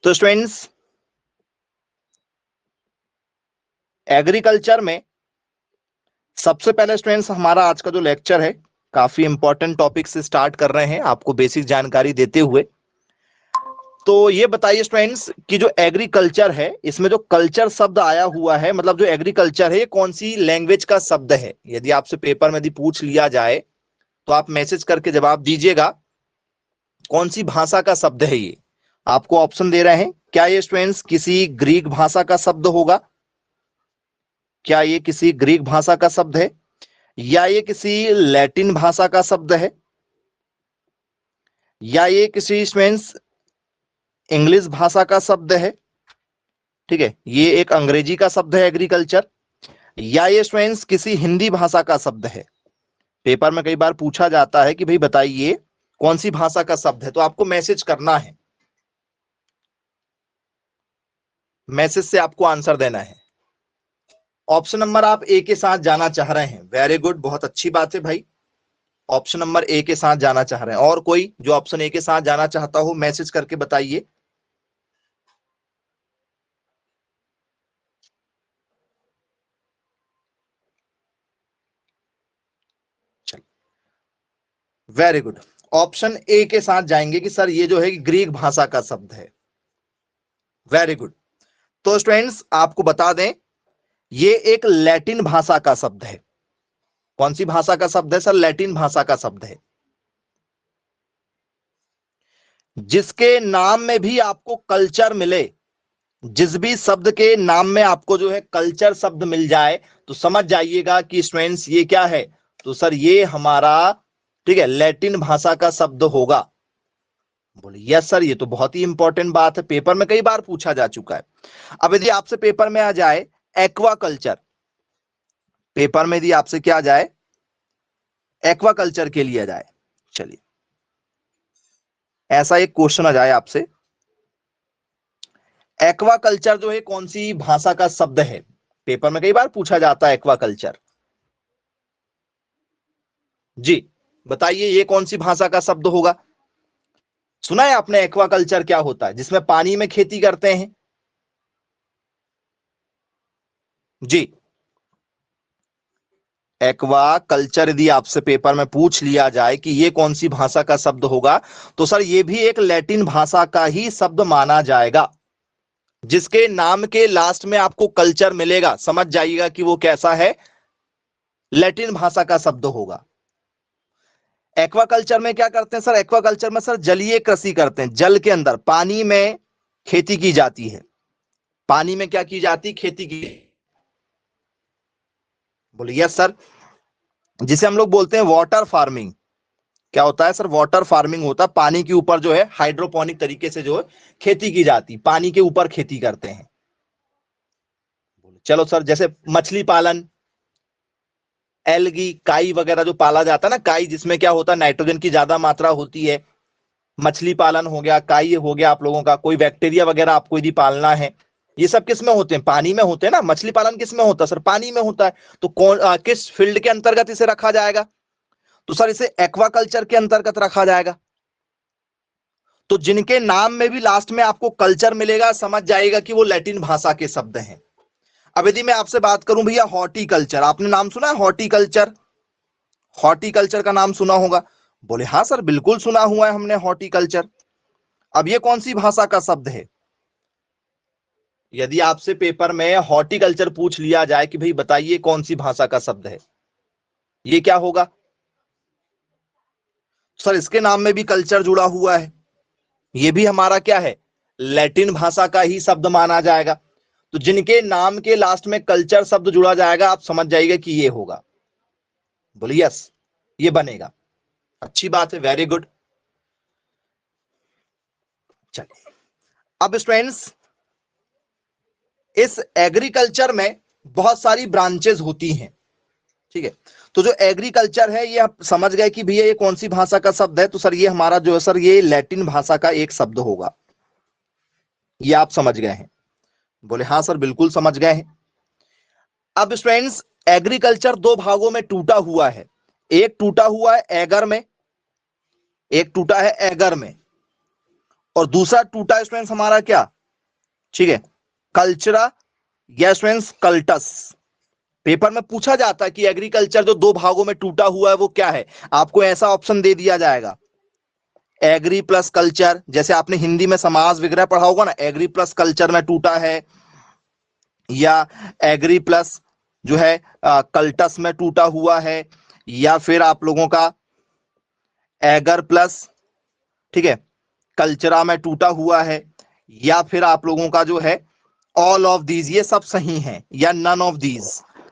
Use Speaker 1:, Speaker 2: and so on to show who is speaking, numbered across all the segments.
Speaker 1: तो students, agriculture में सबसे पहले स्टूडेंट्स हमारा आज का जो लेक्चर है काफी इंपॉर्टेंट टॉपिक से स्टार्ट कर रहे हैं, आपको बेसिक जानकारी देते हुए। तो ये बताइए स्टूडेंट्स कि जो एग्रीकल्चर है इसमें जो कल्चर शब्द आया हुआ है, मतलब जो एग्रीकल्चर है ये कौन सी लैंग्वेज का शब्द है? यदि आपसे पेपर में यदि पूछ लिया जाए तो आप मैसेज करके जवाब दीजिएगा कौन सी भाषा का शब्द है ये। आपको ऑप्शन दे रहे हैं, क्या ये स्टूडेंट्स किसी ग्रीक भाषा का शब्द होगा, क्या ये किसी ग्रीक भाषा का शब्द है, या ये किसी लैटिन भाषा का शब्द है, या ये किसी स्टूडेंट्स इंग्लिश भाषा का शब्द है, ठीक है, ये एक अंग्रेजी का शब्द है एग्रीकल्चर, या ये स्टूडेंट्स किसी हिंदी भाषा का शब्द है। पेपर में कई बार पूछा जाता है कि भाई बताइए कौन सी भाषा का शब्द है, तो आपको मैसेज करना है, मैसेज से आपको आंसर देना है। ऑप्शन नंबर आप ए के साथ जाना चाह रहे हैं, वेरी गुड, बहुत अच्छी बात है भाई, ऑप्शन नंबर ए के साथ जाना चाह रहे हैं। और कोई जो ऑप्शन ए के साथ जाना चाहता हो मैसेज करके बताइए। वेरी गुड, ऑप्शन ए के साथ जाएंगे कि सर ये जो है ग्रीक भाषा का शब्द है। Very good. तो स्टूडेंट्स आपको बता दें ये एक लैटिन भाषा का शब्द है। कौन सी भाषा का शब्द है सर? लैटिन भाषा का शब्द है, जिसके नाम में भी आपको कल्चर मिले, जिस भी शब्द के नाम में आपको जो है कल्चर शब्द मिल जाए तो समझ जाइएगा कि स्टूडेंट्स ये क्या है, तो सर ये हमारा, ठीक है, लैटिन भाषा का शब्द होगा। बोले यस सर, ये तो बहुत ही इंपॉर्टेंट बात है, पेपर में कई बार पूछा जा चुका है। अब यदि आपसे पेपर में आ जाए एक्वाकल्चर, पेपर में यदि आपसे क्या आ जाए एक्वाकल्चर के लिए आ जाए, चलिए ऐसा एक क्वेश्चन आ जाए आपसे, एक्वाकल्चर जो है कौन सी भाषा का शब्द है? पेपर में कई बार पूछा जाता है एक्वाकल्चर। जी बताइए ये कौन सी भाषा का शब्द होगा? सुना है आपने एक्वाकल्चर क्या होता है, जिसमें पानी में खेती करते हैं? जी, एक्वाकल्चर यदि आपसे पेपर में पूछ लिया जाए कि ये कौन सी भाषा का शब्द होगा, तो सर ये भी एक लैटिन भाषा का ही शब्द माना जाएगा, जिसके नाम के लास्ट में आपको कल्चर मिलेगा, समझ जाइएगा कि वो कैसा है, लैटिन भाषा का शब्द होगा। एक्वाकल्चर में क्या करते हैं सर? एक्वाकल्चर में सर जलीय कृषि करते हैं, जल के अंदर पानी में खेती की जाती है, पानी में क्या की जाती? खेती की। बोलिए यस सर, जिसे हम लोग बोलते हैं वाटर फार्मिंग। क्या होता है सर? वाटर फार्मिंग होता है, पानी के ऊपर जो है हाइड्रोपोनिक तरीके से जो है खेती की जाती, पानी के ऊपर खेती करते हैं। चलो सर, जैसे मछली पालन, एलगी, काई वगैरह जो पाला जाता है ना, काई जिसमें क्या होता है नाइट्रोजन की ज्यादा मात्रा होती है, मछली पालन हो गया, काई हो गया आप लोगों का, कोई बैक्टीरिया वगैरह आपको यदि पालना है, ये सब किस में होते हैं? पानी में होते हैं ना। मछली पालन किस में होता है सर? पानी में होता है। तो कौन किस फील्ड के अंतर्गत इसे रखा जाएगा? तो सर इसे एक्वाकल्चर के अंतर्गत रखा जाएगा। तो जिनके नाम में भी लास्ट में आपको कल्चर मिलेगा, समझ जाएगा कि वो लैटिन भाषा के शब्द हैं। अब यदि मैं आपसे बात करूं भैया हॉर्टिकल्चर, आपने नाम सुना है हॉर्टिकल्चर? हॉर्टिकल्चर का नाम सुना होगा। बोले हाँ सर बिल्कुल सुना हुआ है हमने हॉर्टिकल्चर। अब ये कौन सी भाषा का शब्द है? यदि आपसे पेपर में हॉर्टिकल्चर पूछ लिया जाए कि भाई बताइए कौन सी भाषा का शब्द है, ये क्या होगा सर? इसके नाम में भी कल्चर जुड़ा हुआ है, ये भी हमारा क्या है? लैटिन भाषा का ही शब्द माना जाएगा। तो जिनके नाम के लास्ट में कल्चर शब्द जुड़ा जाएगा आप समझ जाइएगा कि ये होगा। बोलिए यस, ये बनेगा। अच्छी बात है, वेरी गुड। चलिए अब स्टूडेंट्स, इस एग्रीकल्चर में बहुत सारी ब्रांचेस होती हैं, ठीक है। तो जो एग्रीकल्चर है ये आप समझ गए कि भैया ये कौन सी भाषा का शब्द है, तो सर ये हमारा जो है सर ये लैटिन भाषा का एक शब्द होगा, ये आप समझ गए हैं? बोले हाँ सर बिल्कुल समझ गए हैं। अब स्टूडेंट्स एग्रीकल्चर दो भागों में टूटा हुआ है, एक टूटा हुआ है एगर में, एक टूटा है एगर में, और दूसरा टूटा स्टूडेंट्स हमारा क्या, ठीक है, कल्चरा या स्टूडेंट्स कल्टस। पेपर में पूछा जाता है कि एग्रीकल्चर जो दो भागों में टूटा हुआ है वो क्या है, आपको ऐसा ऑप्शन दे दिया जाएगा, एग्री प्लस कल्चर। जैसे आपने हिंदी में समास विग्रह पढ़ा होगा ना, एग्री प्लस कल्चर में टूटा है, या एग्री प्लस जो है कल्टस में टूटा हुआ है, या फिर आप लोगों का एगर प्लस, ठीक है, कल्चरा में टूटा हुआ है, या फिर आप लोगों का जो है ऑल ऑफ दीज, ये सब सही हैं, या नन ऑफ दीज।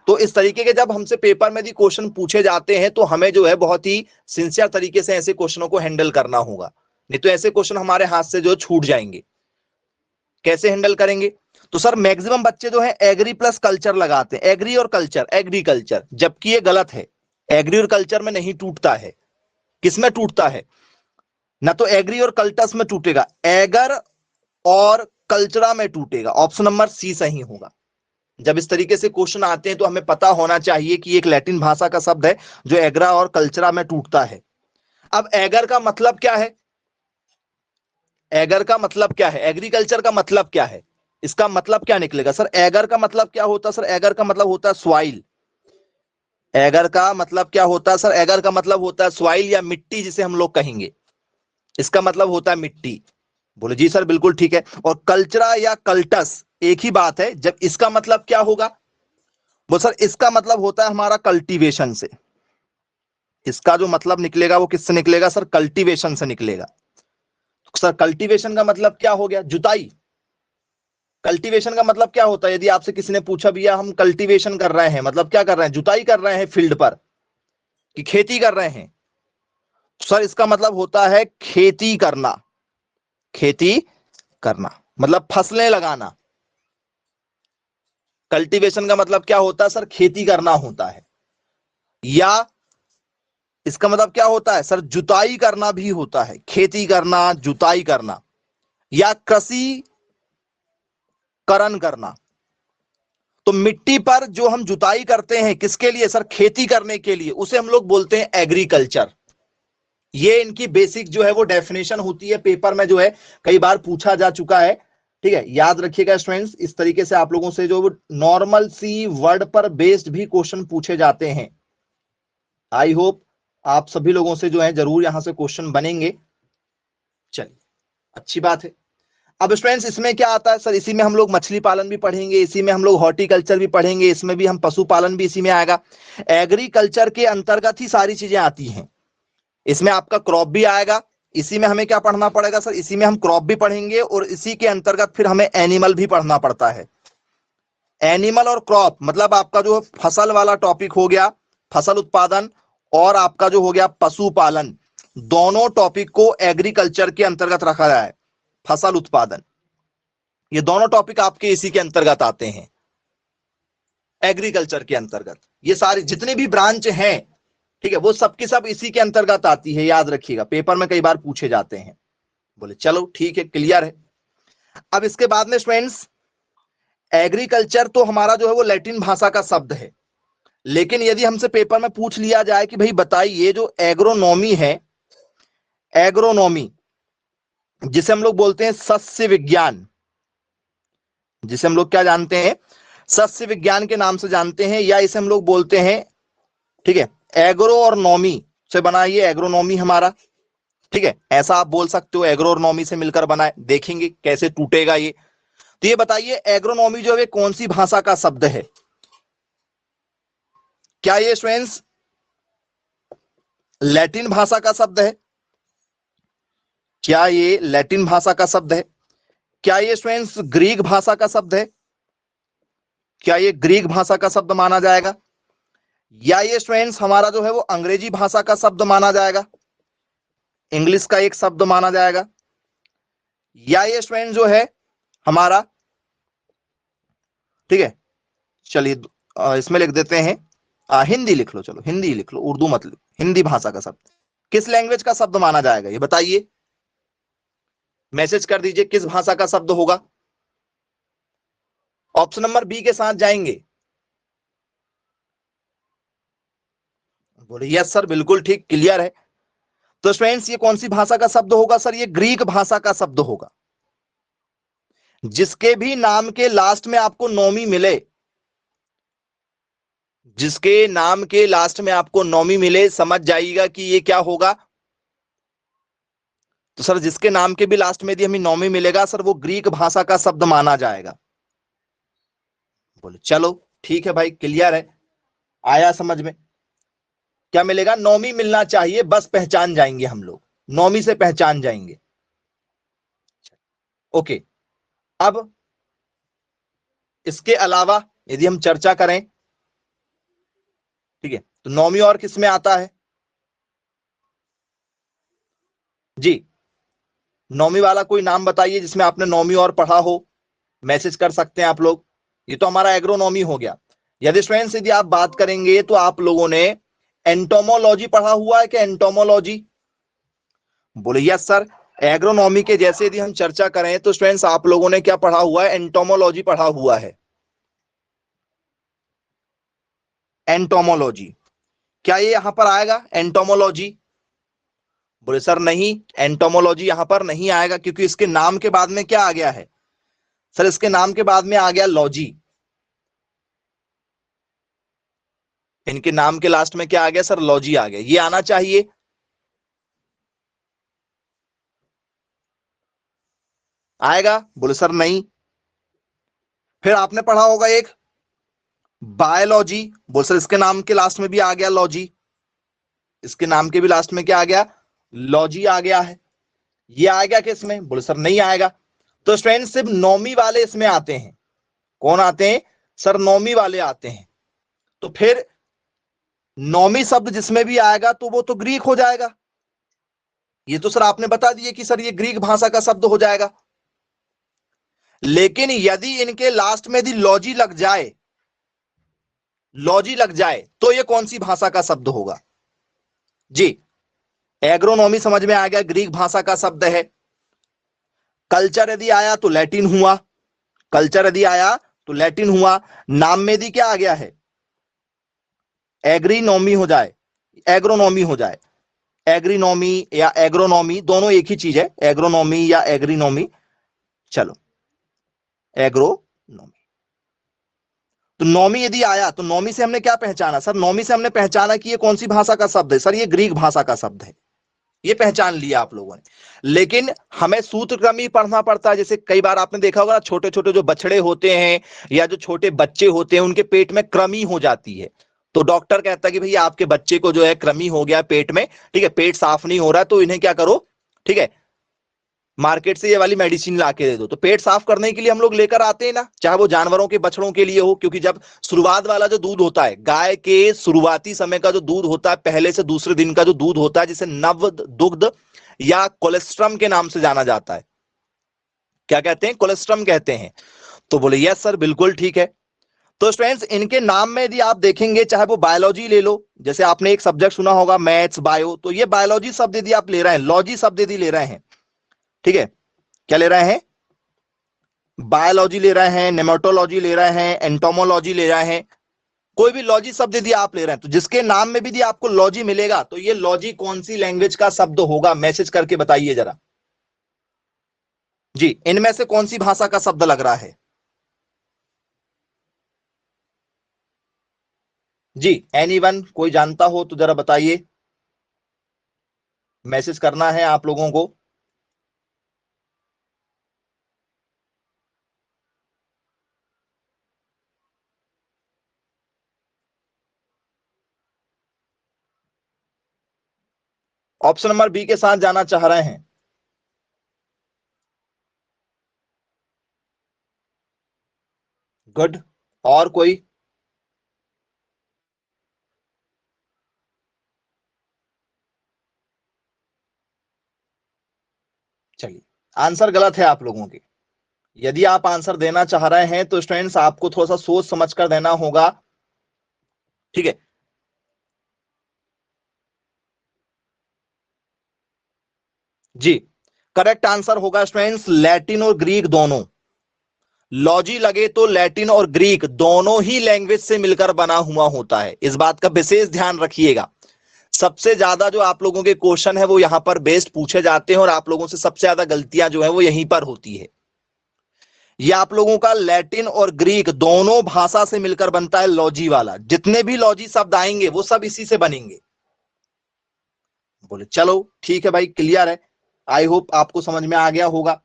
Speaker 1: तो इस तरीके के जब हमसे पेपर में भी क्वेश्चन पूछे जाते हैं तो हमें जो है बहुत ही सिंसियर तरीके से ऐसे क्वेश्चनों को हैंडल करना होगा, नहीं तो ऐसे क्वेश्चन हमारे हाथ से जो छूट जाएंगे। कैसे हैंडल करेंगे, तो सर मैक्सिमम बच्चे जो है एग्री प्लस कल्चर लगाते हैं, एग्री और कल्चर, एग्रीकल्चर, जबकि ये गलत है। एग्री और कल्चर में नहीं टूटता है, किसमें टूटता है, ना तो एग्री और कल्टस में टूटेगा, एगर और कल्चरा में टूटेगा। ऑप्शन नंबर सी सही होगा। जब इस तरीके से क्वेश्चन आते हैं तो हमें पता होना चाहिए कि एक लैटिन भाषा का शब्द है जो एग्रा और कल्चरा में टूटता है। अब एगर का मतलब क्या है, एगर का मतलब क्या है, एग्रीकल्चर का मतलब क्या है, इसका मतलब क्या निकलेगा सर, एगर का मतलब क्या होता है सर, एगर का मतलब होता है स्वाइल। एगर का मतलब क्या होता है सर, एगर का मतलब होता है स्वाइल या मिट्टी जिसे हम लोग कहेंगे, इसका मतलब होता है मिट्टी। बोले जी सर बिल्कुल ठीक है। और कल्चरा या कल्टस एक ही बात है, जब इसका मतलब क्या होगा, वो सर इसका मतलब होता है हमारा कल्टीवेशन से। इसका जो मतलब निकलेगा वो किससे निकलेगा सर, कल्टीवेशन से निकलेगा। तो सर कल्टीवेशन का मतलब क्या हो गया, जुताई। कल्टीवेशन का मतलब क्या होता है, यदि आपसे किसी ने पूछा भैया हम कल्टीवेशन कर रहे हैं, मतलब क्या कर रहे हैं, जुताई कर रहे हैं फील्ड पर, कि खेती कर रहे हैं। सर इसका मतलब होता है खेती करना, खेती करना मतलब फसलें लगाना। कल्टीवेशन का मतलब क्या होता है सर, खेती करना होता है। या इसका मतलब क्या होता है सर, जुताई करना भी होता है, खेती करना, जुताई करना, या कृषि करण करना। तो मिट्टी पर जो हम जुताई करते हैं किसके लिए सर, खेती करने के लिए, उसे हम लोग बोलते हैं एग्रीकल्चर। ये इनकी बेसिक जो है वो डेफिनेशन होती है, पेपर में जो है कई बार पूछा जा चुका है। ठीक है, याद रखिएगा स्टूडेंट्स, इस तरीके से आप लोगों से जो नॉर्मल सी वर्ड पर बेस्ड भी क्वेश्चन पूछे जाते हैं। आई होप आप सभी लोगों से जो है जरूर यहां से क्वेश्चन बनेंगे। चलिए अच्छी बात है। अब स्टूडेंट्स इसमें क्या आता है सर, इसी में हम लोग मछली पालन भी पढ़ेंगे, इसी में हम लोग हॉर्टिकल्चर भी पढ़ेंगे, इसमें भी हम पशुपालन भी इसी में आएगा। एग्रीकल्चर के अंतर्गत ही सारी चीजें आती हैं। इसमें आपका क्रॉप भी आएगा, इसी में हमें क्या पढ़ना पड़ेगा सर, इसी में हम क्रॉप भी पढ़ेंगे, और इसी के अंतर्गत फिर हमें एनिमल भी पढ़ना पड़ता है। एनिमल और क्रॉप मतलब आपका जो फसल वाला टॉपिक हो गया, फसल उत्पादन, और आपका जो हो गया पशुपालन, दोनों टॉपिक को एग्रीकल्चर के अंतर्गत रखा जाए। फसल उत्पादन, ये दोनों टॉपिक आपके इसी के अंतर्गत आते हैं, एग्रीकल्चर के अंतर्गत। ये सारी जितनी भी ब्रांच हैं, ठीक है, वो सबकी सब इसी के अंतर्गत आती है, याद रखिएगा, पेपर में कई बार पूछे जाते हैं। बोले चलो ठीक है, क्लियर है। अब इसके बाद में स्टूडेंट्स, एग्रीकल्चर तो हमारा जो है वो लैटिन भाषा का शब्द है, लेकिन यदि हमसे पेपर में पूछ लिया जाए कि भाई बताइए जो एग्रोनॉमी है, एग्रोनॉमी जिसे हम लोग बोलते हैं सस्य विज्ञान, जिसे हम लोग क्या जानते हैं, सस्य विज्ञान के नाम से जानते हैं, या इसे हम लोग बोलते हैं, ठीक है, एग्रो और नॉमी से बना ये एग्रोनॉमी हमारा। ठीक है, ऐसा आप बोल सकते हो, एग्रो और नॉमी से मिलकर बना है, देखेंगे कैसे टूटेगा ये। तो ये बताइए एग्रोनॉमी जो है कौन सी भाषा का शब्द है, क्या ये स्टूडेंट्स लैटिन भाषा का शब्द है, क्या ये लैटिन भाषा का शब्द है, क्या ये स्टूडेंट्स ग्रीक भाषा का शब्द है, क्या ये ग्रीक भाषा का शब्द माना जाएगा, या ये स्टूडेंट्स हमारा जो है वो अंग्रेजी भाषा का शब्द माना जाएगा, इंग्लिश का एक शब्द माना जाएगा, या ये स्टूडेंट जो है हमारा, ठीक है, चलिए इसमें लिख देते हैं, हिंदी लिख लो, चलो हिंदी लिख लो, उर्दू मत लिखो, हिंदी भाषा का शब्द किस लैंग्वेज का शब्द माना जाएगा, ये बताइए, मैसेज कर दीजिए किस भाषा का शब्द होगा। ऑप्शन नंबर बी के साथ जाएंगे, बोले यस सर बिल्कुल ठीक, क्लियर है। तो स्टूडेंट्स ये कौन सी भाषा का शब्द होगा सर? ये ग्रीक भाषा का शब्द होगा। जिसके भी नाम के लास्ट में आपको नोमी मिले, जिसके नाम के लास्ट में आपको नोमी मिले, समझ जाइएगा कि ये क्या होगा। तो सर जिसके नाम के भी लास्ट में यदि हमें नोमी मिलेगा सर, वो ग्रीक भाषा का शब्द माना जाएगा। बोले चलो ठीक है भाई, क्लियर है, आया समझ में। क्या मिलेगा? नोमी मिलना चाहिए, बस पहचान जाएंगे हम लोग, नोमी से पहचान जाएंगे। ओके, अब इसके अलावा यदि हम चर्चा करें, ठीक है, तो नौवीं और किस में आता है जी? नौवीं वाला कोई नाम बताइए जिसमें आपने नौवीं और पढ़ा हो, मैसेज कर सकते हैं आप लोग। ये तो हमारा एग्रोनॉमी हो गया। यदि स्टूडेंट्स यदि आप बात करेंगे तो आप लोगों ने एंटोमोलॉजी पढ़ा हुआ है क्या? एंटोमोलॉजी बोले यस सर। एग्रोनॉमी के जैसे यदि हम चर्चा करें तो स्टूडेंट्स आप लोगों ने क्या पढ़ा हुआ है? एंटोमोलॉजी पढ़ा हुआ है। एंटोमोलॉजी, क्या ये यहां पर आएगा एंटोमोलॉजी? बोले सर नहीं, एंटोमोलॉजी यहां पर नहीं आएगा, क्योंकि इसके नाम के बाद में क्या आ गया है सर? इसके नाम के बाद में आ गया लॉजी। इनके नाम के लास्ट में क्या आ गया सर? लॉजी आ गया। ये आना चाहिए। आएगा? बोले सर नहीं। फिर आपने पढ़ा होगा एक बायोलॉजी। बोले सर इसके नाम के लास्ट में भी आ गया लॉजी। इसके नाम के भी लास्ट में क्या आ गया? लॉजी आ गया है। ये आएगा कि इसमें? बोले सर नहीं आएगा। तो स्टूडेंट सिर्फ नौवीं वाले इसमें आते हैं। कौन आते हैं सर? नौवीं वाले आते हैं। तो फिर नौवीं शब्द जिसमें भी आएगा तो वो तो ग्रीक हो जाएगा। ये तो सर आपने बता दिए कि सर ये ग्रीक भाषा का शब्द हो जाएगा। लेकिन यदि इनके लास्ट में यदि लॉजी लग जाए, लॉजी लग जाए तो ये कौन सी भाषा का शब्द होगा जी? एग्रोनॉमी समझ में आ गया, ग्रीक भाषा का शब्द है। कल्चर यदि आया तो लैटिन हुआ। कल्चर यदि आया तो लैटिन हुआ। नाम में यदि क्या आ गया है? एग्रीनॉमी हो जाए, एग्रोनॉमी हो जाए। एग्रीनॉमी या एग्रोनॉमी दोनों एक ही चीज है, एग्रोनॉमी या एग्रीनॉमी। चलो एग्रोनॉमी। तो नौमी यदि आया तो नौमी से हमने क्या पहचाना सर? नौमी से हमने पहचाना कि ये कौन सी भाषा का शब्द है सर? ये ग्रीक भाषा का शब्द है। ये पहचान लिया आप लोगों ने। लेकिन हमें सूत्रक्रम ही पढ़ना पड़ता है। जैसे कई बार आपने देखा होगा छोटे छोटे जो बछड़े होते हैं या जो छोटे बच्चे होते हैं, उनके पेट में कृमि हो जाती है। तो डॉक्टर कहता है कि भैया आपके बच्चे को जो है कृमि हो गया पेट में, ठीक है, पेट साफ नहीं हो रहा है, तो इन्हें क्या करो, ठीक है, मार्केट से ये वाली मेडिसिन ला के दे दो। तो पेट साफ करने के लिए हम लोग लेकर आते हैं ना, चाहे वो जानवरों के बछड़ों के लिए हो, क्योंकि जब शुरुआत वाला जो दूध होता है, गाय के शुरुआती समय का जो दूध होता है, पहले से दूसरे दिन का जो दूध होता है, जिसे नव दुग्ध या कोलेस्ट्रम के नाम से जाना जाता है। क्या कहते हैं? कोलेस्ट्रम कहते हैं। तो बोले यस सर, बिल्कुल ठीक है। तो स्टूडेंट्स इनके नाम में यदि आप देखेंगे, चाहे वो बायोलॉजी ले लो, जैसे आपने एक सब्जेक्ट सुना होगा मैथ्स बायो, तो ये बायोलॉजी शब्द यदि आप ले रहे हैं, लॉजी शब्द यदि ले रहे हैं, ठीक है, क्या ले रहे हैं? बायोलॉजी ले रहे हैं, नेमेटोलॉजी ले रहे हैं, एंटोमोलॉजी ले रहे हैं, कोई भी लॉजी शब्द यदि आप ले रहे हैं, तो जिसके नाम में भी यदि आपको लॉजी मिलेगा तो ये लॉजी कौन सी लैंग्वेज का शब्द होगा? मैसेज करके बताइए जरा जी, इनमें से कौन सी भाषा का शब्द लग रहा है जी? एनीवन कोई जानता हो तो जरा बताइए, मैसेज करना है आप लोगों को। ऑप्शन नंबर बी के साथ जाना चाह रहे हैं? गुड। और कोई? चलिए, आंसर गलत है आप लोगों के। यदि आप आंसर देना चाह रहे हैं तो स्टूडेंट्स आपको थोड़ा सा सोच समझ कर देना होगा, ठीक है। जी, करेक्ट आंसर होगा स्टूडेंट्स लैटिन और ग्रीक दोनों। लॉजी लगे तो लैटिन और ग्रीक दोनों ही लैंग्वेज से मिलकर बना हुआ होता है, इस बात का विशेष ध्यान रखिएगा। सबसे ज्यादा जो आप लोगों के क्वेश्चन है वो यहां पर बेस्ड पूछे जाते हैं और आप लोगों से सबसे ज्यादा गलतियां जो है वो यहीं पर होती है। ये आप लोगों का लैटिन और ग्रीक दोनों भाषा से मिलकर बनता है लॉजी वाला। जितने भी लॉजी शब्द आएंगे वो सब इसी से बनेंगे। बोले चलो ठीक है भाई, क्लियर है। आई होप आपको समझ में आ गया होगा।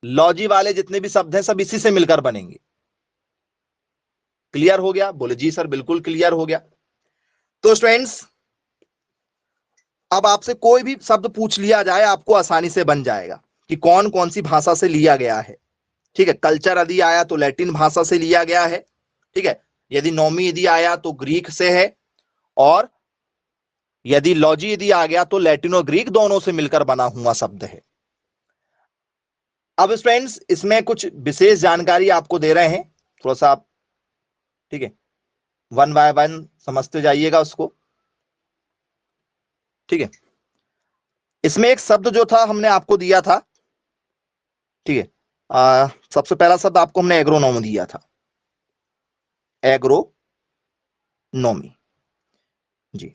Speaker 1: लॉजी वाले जितने भी शब्द हैं सब इसी से मिलकर बनेंगे। क्लियर हो गया? बोले जी सर बिल्कुल क्लियर हो गया। तो स्टूडेंट्स, अब आपसे कोई भी शब्द पूछ लिया जाए आपको आसानी से बन जाएगा कि कौन कौन सी भाषा से लिया गया है। ठीक है, कल्चर यदि आया तो लैटिन भाषा से लिया गया है। ठीक है, यदि नोमी यदि आया तो ग्रीक से है, और यदि लॉजी यदि आ गया तो लैटिन और ग्रीक दोनों से मिलकर बना हुआ शब्द है। अब फ्रेंड्स, इसमें कुछ विशेष जानकारी आपको दे रहे हैं, थोड़ा सा आप, ठीक है, वन बाय वन समझते जाइएगा उसको। ठीक है, इसमें एक शब्द जो था हमने आपको दिया था, ठीक है, सबसे पहला शब्द आपको हमने एग्रोनॉमी दिया था, एग्रोनॉमी जी।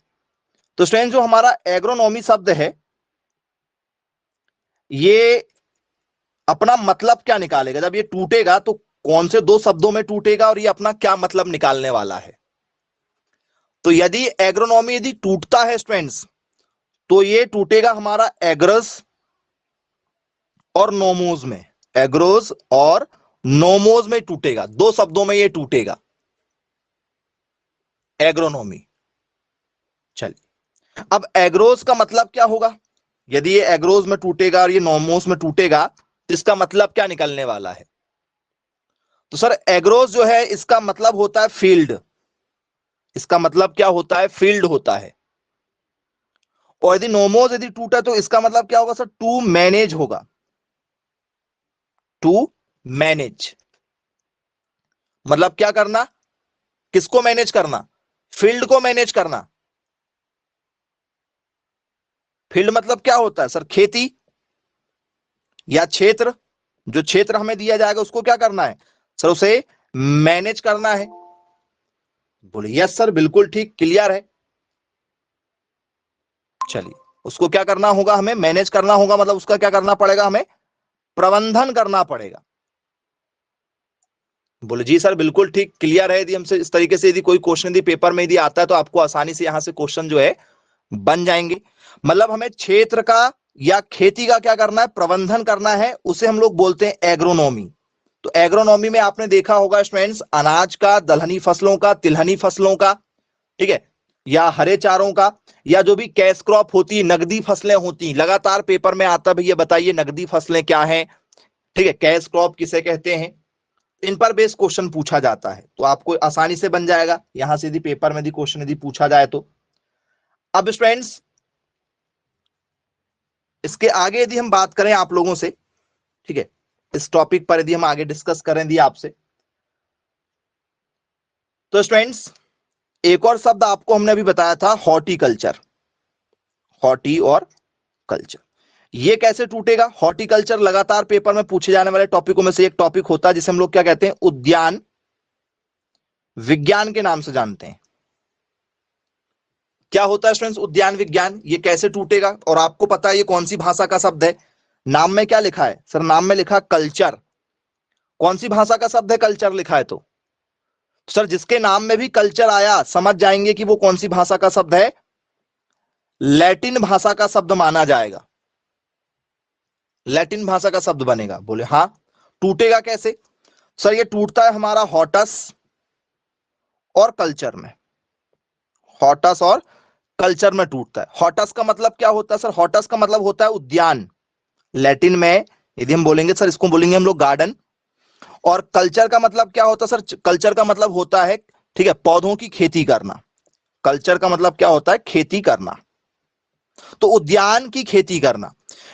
Speaker 1: तो स्टूडेंट, जो हमारा एग्रोनॉमी शब्द है ये अपना मतलब क्या निकालेगा? जब ये टूटेगा तो कौन से दो शब्दों में टूटेगा और ये अपना क्या मतलब निकालने वाला है? तो यदि एग्रोनॉमी यदि टूटता है स्टूडेंट्स, तो ये टूटेगा हमारा एग्रस और नोमोज में। एग्रोस और नोमोज में टूटेगा, दो शब्दों में ये टूटेगा एग्रोनॉमी। चलिए, अब एग्रोस का मतलब क्या होगा? यदि ये एग्रोस में टूटेगा और ये नोमोस में टूटेगा तो इसका मतलब क्या निकलने वाला है? तो सर एग्रोस जो है इसका मतलब होता है फील्ड। इसका मतलब क्या होता है? फील्ड होता है। और यदि नोमोस यदि टूटा तो इसका मतलब क्या होगा सर? टू मैनेज होगा। टू मैनेज मतलब क्या करना? किसको मैनेज करना? फील्ड को मैनेज करना। फील्ड मतलब क्या होता है सर? खेती या क्षेत्र। जो क्षेत्र हमें दिया जाएगा उसको क्या करना है सर? उसे मैनेज करना है। बोले यस सर बिल्कुल ठीक, क्लियर है। चलिए, उसको क्या करना होगा? हमें मैनेज करना होगा, मतलब उसका क्या करना पड़ेगा? हमें प्रबंधन करना पड़ेगा। बोले जी सर बिल्कुल ठीक, क्लियर है। यदि हमसे इस तरीके से यदि कोई क्वेश्चन यदि पेपर में यदि आता है तो आपको आसानी से यहां से क्वेश्चन जो है बन जाएंगे। मतलब हमें क्षेत्र का या खेती का क्या करना है? प्रबंधन करना है। उसे हम लोग बोलते हैं एग्रोनॉमी। तो एग्रोनॉमी में आपने देखा होगा स्टूडेंट्स, अनाज का, दलहनी फसलों का, तिलहनी फसलों का, ठीक है, या हरे चारों का, या जो भी कैश क्रॉप होती, नगदी फसलें होती, लगातार पेपर में आता भैया बताइए नगदी फसलें क्या हैं, ठीक है, कैश क्रॉप किसे कहते हैं, इन पर बेस क्वेश्चन पूछा जाता है। तो आपको आसानी से बन जाएगा यहां से यदि पेपर में यदि क्वेश्चन यदि पूछा जाए तो। अब स्टूडेंट्स, इसके आगे यदि हम बात करें आप लोगों से, ठीक है, इस टॉपिक पर यदि हम आगे डिस्कस करें दी आपसे, तो स्टूडेंट्स एक और शब्द आपको हमने अभी बताया था, हॉर्टिकल्चर। हॉर्टी और कल्चर, ये कैसे टूटेगा? हॉर्टिकल्चर लगातार पेपर में पूछे जाने वाले टॉपिकों में से एक टॉपिक होता है जिसे हम लोग क्या कहते हैं? उद्यान विज्ञान के नाम से जानते हैं। क्या होता है स्टूडेंट्स उद्यान विज्ञान? ये कैसे टूटेगा? और आपको पता है ये कौन सी भाषा का शब्द है? नाम में क्या लिखा है सर? नाम में लिखा कल्चर। कौन सी भाषा का शब्द है कल्चर लिखा है? तो सर जिसके नाम में भी कल्चर आया समझ जाएंगे कि वो कौन सी भाषा का शब्द है? लैटिन भाषा का शब्द माना जाएगा। लैटिन भाषा का शब्द बनेगा। बोले हाँ, टूटेगा कैसे? सर ये टूटता है हमारा हॉटस और कल्चर में। हॉटस और कल्चर में टूटता है। हॉटस का मतलब क्या होता है सर? हॉटस का मतलब होता है उद्यान। लैटिन में यदि हम बोलेंगे सर, इसको बोलेंगे हम लोग गार्डन। और कल्चर का मतलब क्या होता है सर? कल्चर का मतलब होता है, ठीक है, पौधों की खेती करना। कल्चर का मतलब क्या होता है? खेती करना। तो उद्यान की खेती करना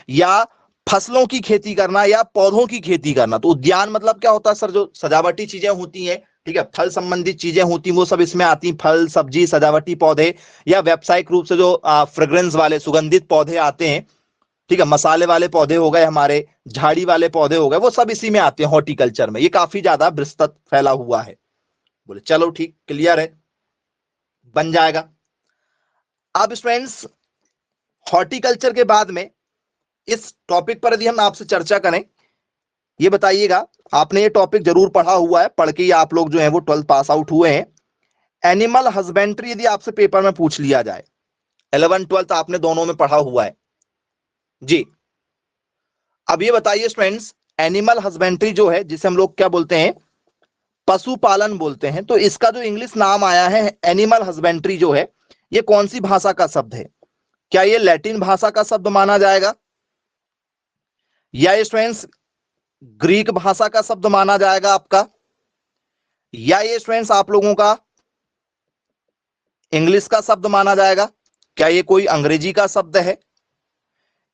Speaker 1: या फसलों की खेती करना या पौधों की खेती करना। तो उद्यान मतलब क्या होता है सर? जो सजावटी चीजें होती हैं, ठीक है, फल संबंधित चीजें होती हैं, वो सब इसमें आती हैं। फल, सब्जी, सजावटी पौधे, या व्यावसायिक रूप से जो फ्रेग्रेंस वाले सुगंधित पौधे आते हैं, ठीक है, मसाले वाले पौधे हो गए, हमारे झाड़ी वाले पौधे हो गए, वो सब इसी में आते हैं हॉर्टिकल्चर में। ये काफी ज्यादा विस्तृत फैला हुआ है। बोले चलो ठीक, क्लियर है, बन जाएगा। अब स्टूडेंट्स हॉर्टिकल्चर के बाद में इस टॉपिक पर यदि हम आपसे चर्चा करें, ये बताइएगा, आपने ये टॉपिक जरूर पढ़ा हुआ है, पढ़ के ही आप लोग जो है वो 12th पास आउट हुए हैं। एनिमल हस्बेंड्री यदि आपसे पेपर में पूछ लिया जाए, 11 12th आपने दोनों में पढ़ा हुआ है जी। अब ये बताइए स्टूडेंट्स, एनिमल हस्बेंड्री जो है, जिसे हम लोग क्या बोलते हैं, पशुपालन बोलते हैं, तो इसका जो इंग्लिश नाम आया है एनिमल हस्बेंड्री जो है, ये कौन सी भाषा का शब्द है? क्या ये लैटिन भाषा का शब्द माना जाएगा, या ये स्टूडेंट्स ग्रीक भाषा का शब्द माना जाएगा आपका, या ये स्टूडेंट्स आप लोगों का इंग्लिश का शब्द माना जाएगा? क्या ये कोई अंग्रेजी का शब्द है,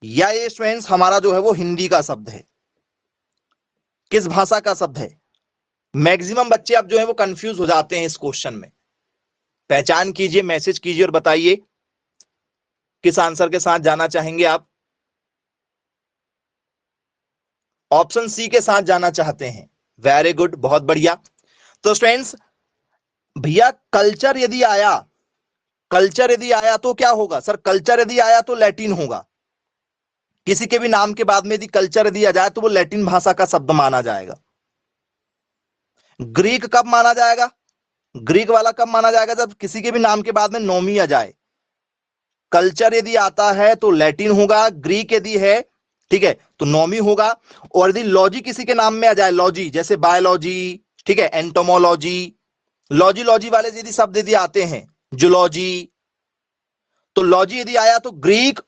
Speaker 1: या ये स्टूडेंट्स हमारा जो है वो हिंदी का शब्द है? किस भाषा का शब्द है? मैक्सिमम बच्चे अब जो है वो कंफ्यूज हो जाते हैं इस क्वेश्चन में। पहचान कीजिए, मैसेज कीजिए और बताइए किस आंसर के साथ जाना चाहेंगे आप। ऑप्शन सी के साथ जाना चाहते हैं, वेरी गुड, बहुत बढ़िया। तो स्टूडेंट्स भैया कल्चर यदि आया, कल्चर यदि आया तो क्या होगा सर? कल्चर यदि आया तो लैटिन होगा। किसी के भी नाम के बाद में यदि कल्चर दिया जाए तो वो लैटिन भाषा का शब्द माना जाएगा। ग्रीक कब माना जाएगा? ग्रीक वाला कब माना जाएगा? जब किसी के भी नाम के बाद में नोमी आ जाए। कल्चर यदि आता है तो लैटिन होगा, ग्रीक यदि है, ठीक है, तो नोमी होगा। और यदि लॉजी किसी के नाम में आ जाए, लॉजी जैसे बायोलॉजी, ठीक है, एंटोमोलॉजी, लॉजी लॉजी वाले यदि शब्द यदि आते हैं, जूलॉजी, तो लॉजी यदि आया तो ग्रीक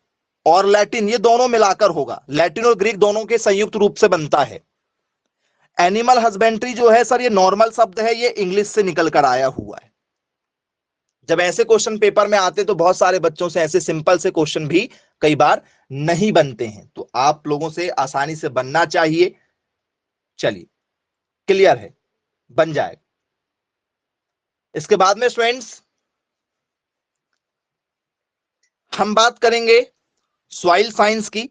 Speaker 1: और लैटिन ये दोनों मिलाकर होगा। लैटिन और ग्रीक दोनों के संयुक्त रूप से बनता है। एनिमल हस्बेंड्री जो है सर, ये नॉर्मल शब्द है, ये इंग्लिश से निकल कर आया हुआ है। जब ऐसे क्वेश्चन पेपर में आते तो बहुत सारे बच्चों से ऐसे सिंपल से क्वेश्चन भी कई बार नहीं बनते हैं, तो आप लोगों से आसानी से बनना चाहिए। चलिए, क्लियर है, बन जाएगा। इसके बाद में स्टूडेंट्स हम बात करेंगे सॉइल साइंस की।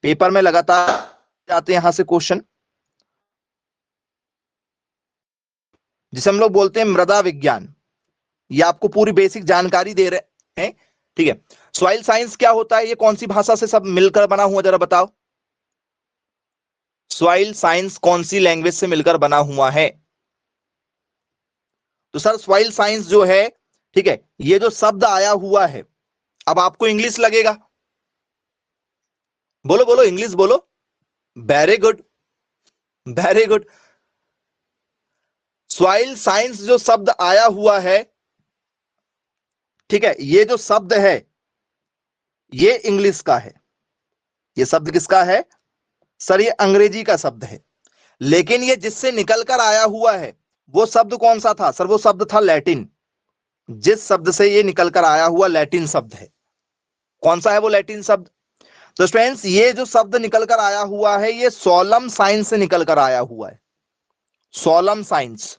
Speaker 1: पेपर में लगातार जाते हैं यहां से क्वेश्चन, जिसे हम लोग बोलते हैं मृदा विज्ञान। ये आपको पूरी बेसिक जानकारी दे रहे हैं, ठीक है। सॉइल साइंस क्या होता है, ये कौन सी भाषा से सब मिलकर बना हुआ, जरा बताओ। सॉइल साइंस कौन सी लैंग्वेज से मिलकर बना हुआ है? तो सर सॉइल साइंस जो है, ठीक है, ये जो शब्द आया हुआ है, अब आपको इंग्लिश लगेगा, बोलो बोलो इंग्लिश बोलो। Very good, very good. Soil science जो शब्द आया हुआ है, ठीक है, ये जो शब्द है ये इंग्लिश का है। ये शब्द किसका है सर? ये अंग्रेजी का शब्द है। लेकिन ये जिससे निकलकर आया हुआ है वो शब्द कौन सा था सर? वो शब्द था लैटिन। जिस शब्द से ये निकलकर आया हुआ लैटिन शब्द है, कौन सा है वो लैटिन शब्द? तो स्टूडेंट्स ये जो शब्द निकलकर आया हुआ है ये सोलम साइंस से निकलकर आया हुआ है। सोलम साइंस।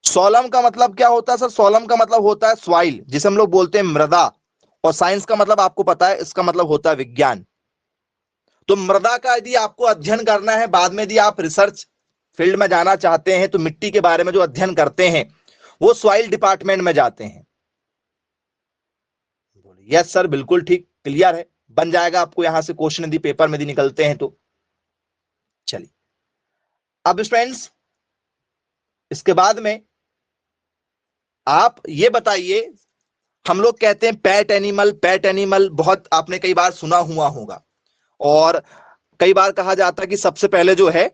Speaker 1: सोलम का मतलब क्या होता है सर? सोलम का मतलब होता है सॉइल, जिसे हम लोग बोलते हैं मृदा। और साइंस का मतलब आपको पता है, इसका मतलब होता है विज्ञान। तो मृदा का यदि आपको अध्ययन करना है, बाद में यदि आप रिसर्च फील्ड में जाना चाहते हैं, तो मिट्टी के बारे में जो अध्ययन करते हैं वो सॉइल डिपार्टमेंट में जाते हैं। यस सर, बिल्कुल ठीक, क्लियर है, बन जाएगा आपको यहां से क्वेश्चन यदि पेपर में यदि निकलते हैं तो। चलिए, अब स्टूडेंट्स इसके बाद में आप ये बताइए, हम लोग कहते हैं पेट एनिमल, पेट एनिमल बहुत आपने कई बार सुना हुआ होगा, और कई बार कहा जाता है कि सबसे पहले जो है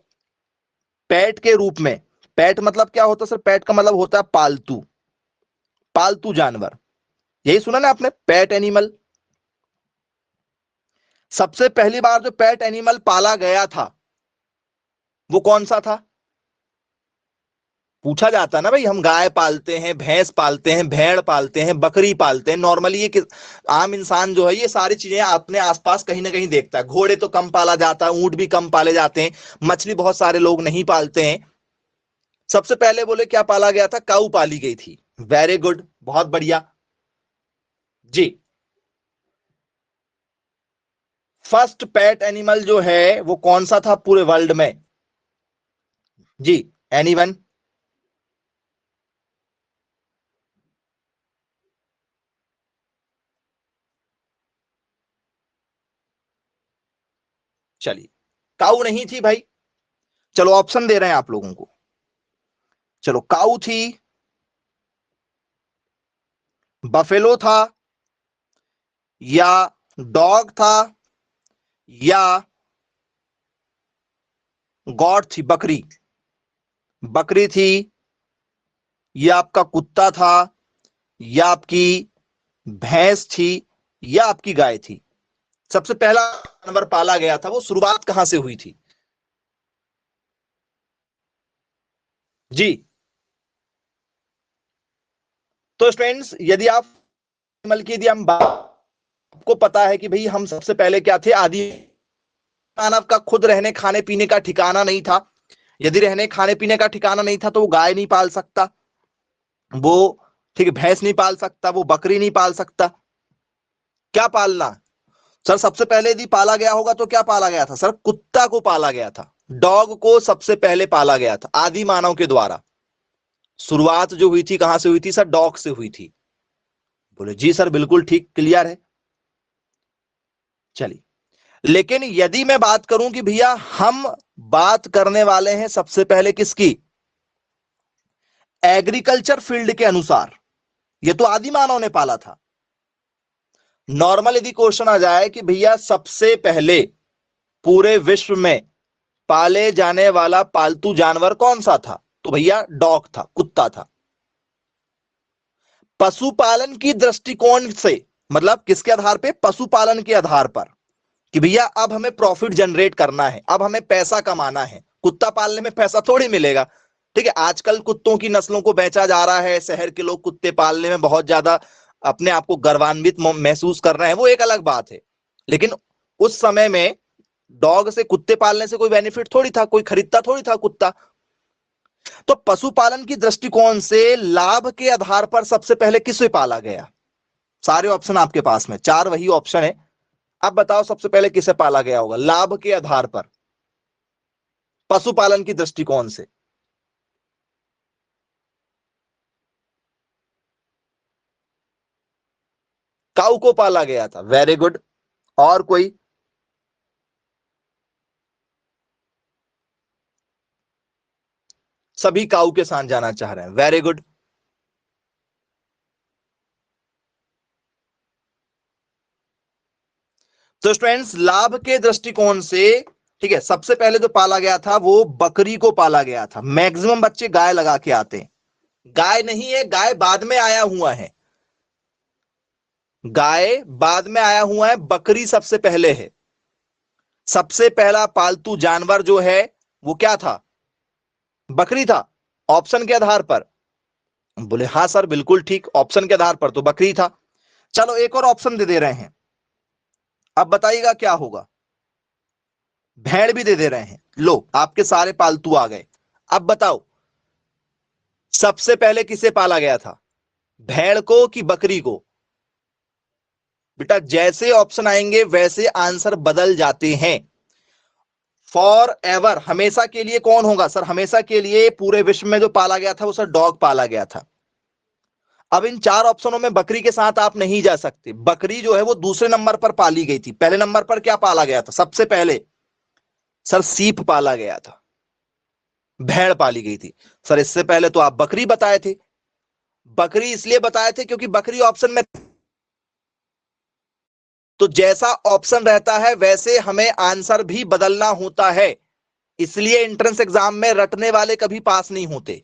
Speaker 1: पेट के रूप में, पेट मतलब क्या होता है सर? पेट का मतलब होता है पालतू, पालतू जानवर। यही सुना ना आपने, पेट एनिमल। सबसे पहली बार जो पेट एनिमल पाला गया था वो कौन सा था? पूछा जाता है ना भाई, हम गाय पालते हैं, भैंस पालते हैं, भेड़ पालते हैं, बकरी पालते हैं। नॉर्मली ये आम इंसान जो है ये सारी चीजें अपने आसपास कहीं ना कहीं देखता है। घोड़े तो कम पाला जाता है, ऊंट भी कम पाले जाते हैं, मछली बहुत सारे लोग नहीं पालते हैं। सबसे पहले बोले क्या पाला गया था? काऊ पाली गई थी। वेरी गुड, बहुत बढ़िया जी। फर्स्ट पेट एनिमल जो है वो कौन सा था पूरे वर्ल्ड में जी? एनीवन? चलिए, काऊ नहीं थी भाई, चलो ऑप्शन दे रहे हैं आप लोगों को। चलो, काऊ थी, बफेलो था, या डॉग था, या गॉड थी, बकरी, बकरी थी, या आपका कुत्ता था, या आपकी भैंस थी, या आपकी गाय थी। सबसे पहला जानवर पाला गया था, वो शुरुआत कहां से हुई थी? जी। तो स्टूडेंट्स, यदि आप एनिमल की, यदि हम आपको पता है कि भाई हम सबसे पहले क्या थे, आदि मानव का खुद रहने खाने पीने का ठिकाना नहीं था। यदि रहने खाने पीने का ठिकाना नहीं था तो वो गाय नहीं पाल सकता, वो ठीक है भैंस नहीं पाल सकता, वो बकरी नहीं पाल सकता। क्या पालना? सर सबसे पहले यदि पाला गया होगा तो क्या पाला गया था? सर कुत्ता को पाला गया था, डॉग को सबसे पहले पाला गया था आदि मानव के द्वारा। शुरुआत जो हुई थी कहां से हुई थी सर? डॉग से हुई थी। बोले जी सर बिल्कुल ठीक, क्लियर है। चलिए, लेकिन यदि मैं बात करूं कि भैया हम बात करने वाले हैं सबसे पहले किसकी? एग्रीकल्चर फील्ड के अनुसार, ये तो आदि मानव ने पाला था। नॉर्मल यदि क्वेश्चन आ जाए कि भैया सबसे पहले पूरे विश्व में पाले जाने वाला पालतू जानवर कौन सा था, तो भैया डॉग था, कुत्ता था। पशुपालन की दृष्टिकोण से, मतलब किसके आधार पे? पशुपालन के आधार पर, कि भैया अब हमें प्रॉफिट जनरेट करना है, अब हमें पैसा कमाना है। कुत्ता पालने में पैसा थोड़ी मिलेगा। ठीक है, आजकल कुत्तों की नस्लों को बेचा जा रहा है, शहर के लोग कुत्ते पालने में बहुत ज्यादा अपने आप को गर्वान्वित महसूस कर रहे हैं, वो एक अलग बात है। लेकिन उस समय में डॉग से, कुत्ते पालने से कोई बेनिफिट थोड़ी था, कोई खरीदता थोड़ी था कुत्ता। तो पशुपालन की दृष्टिकोण से लाभ के आधार पर सबसे पहले किसे पाला गया? सारे ऑप्शन आपके पास में, चार वही ऑप्शन है। अब बताओ सबसे पहले किसे पाला गया होगा लाभ के आधार पर, पशुपालन की दृष्टिकोण से? काऊ को पाला गया था, वेरी गुड। और कोई? सभी काऊ के साथ जाना चाह रहे हैं, वेरी गुड। तो स्टूडेंट्स, लाभ के दृष्टिकोण से, ठीक है, सबसे पहले जो पाला गया था वो बकरी को पाला गया था। मैक्सिमम बच्चे गाय लगा के आते हैं, गाय नहीं है, गाय बाद में आया हुआ है, गाय बाद में आया हुआ है, बकरी सबसे पहले है। सबसे पहला पालतू जानवर जो है वो क्या था? बकरी था। ऑप्शन के आधार पर बोले हाँ सर बिल्कुल ठीक, ऑप्शन के आधार पर तो बकरी था। चलो एक और ऑप्शन दे रहे हैं, अब बताइएगा क्या होगा। भेड़ भी दे रहे हैं, लो आपके सारे पालतू आ गए। अब बताओ सबसे पहले किसे पाला गया था, भेड़ को कि बकरी को? बेटा जैसे ऑप्शन आएंगे वैसे आंसर बदल जाते हैं। फॉर एवर, हमेशा के लिए कौन होगा सर? हमेशा के लिए पूरे विश्व में जो पाला गया था वो सर डॉग पाला गया था। अब इन चार ऑप्शनों में बकरी के साथ आप नहीं जा सकते, बकरी जो है वो दूसरे नंबर पर पाली गई थी। पहले नंबर पर क्या पाला गया था सबसे पहले? सर सीप पाला गया था, भेड़ पाली गई थी। सर इससे पहले तो आप बकरी बताए थे। बकरी इसलिए बताए थे क्योंकि बकरी ऑप्शन में, तो जैसा ऑप्शन रहता है वैसे हमें आंसर भी बदलना होता है। इसलिए एंट्रेंस एग्जाम में रटने वाले कभी पास नहीं होते।